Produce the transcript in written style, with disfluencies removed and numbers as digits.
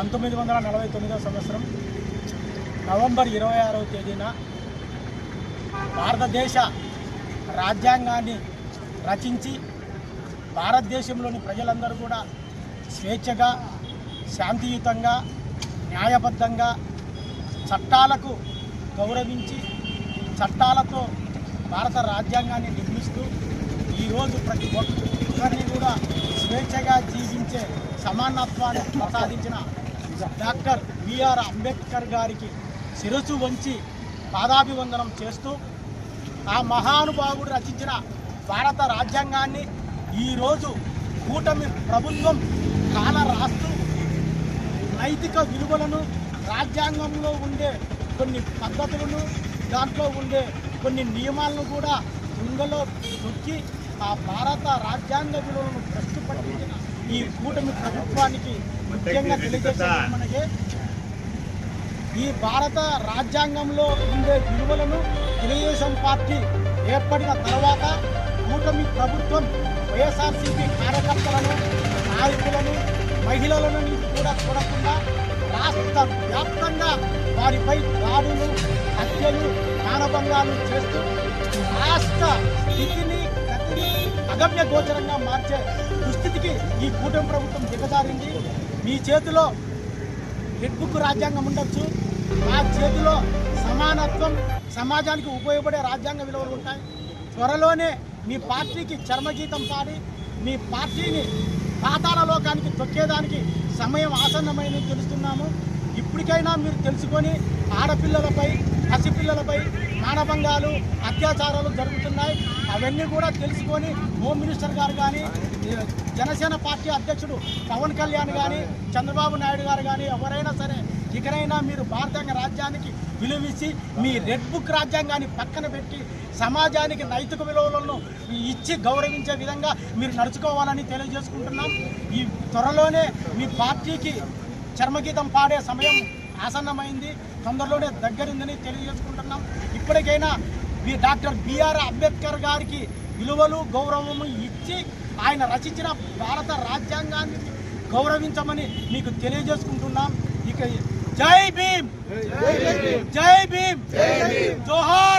1949వ సంవత్సరం నవంబర్ 26వ తేదీన భారతదేశ రాజ్యాంగాన్ని రచించి భారతదేశంలోని ప్రజలందరూ కూడా స్వేచ్ఛగా, శాంతియుతంగా, న్యాయబద్ధంగా చట్టాలకు గౌరవించి చట్టాలతో భారత రాజ్యాంగాన్ని నిర్మిస్తూ ఈరోజు ప్రతి ఒక్కరిని కూడా స్వేచ్ఛగా జీవించే సమానత్వాన్ని ప్రసాదించిన డాక్టర్ బిఆర్ అంబేద్కర్ గారికి శిరస్సు వంచి పాదాభివందనం చేస్తూ ఆ మహానుభావుడు రచించిన భారత రాజ్యాంగాన్ని ఈరోజు కూటమి ప్రభుత్వం కాల రాస్తూ నైతిక విలువలను, రాజ్యాంగంలో ఉండే కొన్ని పద్ధతులను, దాంట్లో ఉండే కొన్ని నియమాలను కూడా తుంగలో తొక్కి ఆ భారత రాజ్యాంగ విలువలను భ్రష్టు పట్టించిన ఈ కూటమి ప్రభుత్వానికి ముఖ్యంగా తెలియజేసేది మనకి ఈ భారత రాజ్యాంగంలో ఉండే విలువలను తెలుగుదేశం పార్టీ ఏర్పడిన తర్వాత కూటమి ప్రభుత్వం వైఎస్ఆర్సీపీ కార్యకర్తలను, నాయకులను, మహిళలను కూడా చూడకుండా రాష్ట్ర వ్యాప్తంగా వారిపై దాడులు, హత్యలు, మానభంగాలు చేస్తూ రాష్ట్ర స్థితిని, గతిని అగమ్య గోచరంగా మార్చే దుస్థితికి ఈ కూటమి ప్రభుత్వం దిగజారింది. మీ చేతిలో రెడ్ బుక్ రాజ్యాంగం ఉండొచ్చు, మా చేతిలో సమానత్వం, సమాజానికి ఉపయోగపడే రాజ్యాంగ విలువలు ఉంటాయి. త్వరలోనే మీ పార్టీకి చర్మగీతం పాడి మీ పార్టీని పాతాళ లోకానికి తొక్కేదానికి సమయం ఆసన్నమైనది తెలుస్తున్నాము. ఇప్పటికైనా మీరు తెలుసుకొని ఆడపిల్లలపై, పసిపిల్లలపై మానభంగాలు, అత్యాచారాలు జరుగుతున్నాయి. అవన్నీ కూడా తెలుసుకొని హోమ్ మినిస్టర్ గారు కానీ, జనసేన పార్టీ అధ్యక్షుడు పవన్ కళ్యాణ్ కానీ, చంద్రబాబు నాయుడు గారు కానీ ఎవరైనా సరే ఇకనైనా మీరు భారతాంగ రాజ్యానికి విలువిచ్చి మీ రెడ్ బుక్ రాజ్యాంగాన్ని పక్కన పెట్టి సమాజానికి నైతిక విలువలను ఇచ్చి గౌరవించే విధంగా మీరు నడుచుకోవాలని తెలియజేసుకుంటున్నాం. ఈ త్వరలోనే మీ పార్టీకి చర్మగీతం పాడే సమయం ఆసన్నమైంది, తొందరలోనే దగ్గరుందని తెలియజేసుకుంటున్నాం. ఇప్పటికైనా మీ డాక్టర్ బిఆర్ అంబేద్కర్ గారికి విలువలు, గౌరవము ఇచ్చి ఆయన రచించిన భారత రాజ్యాంగాన్ని గౌరవించమని మీకు తెలియజేసుకుంటున్నాం. ఇక జై భీమ్, జై భీమ్, జోహార్.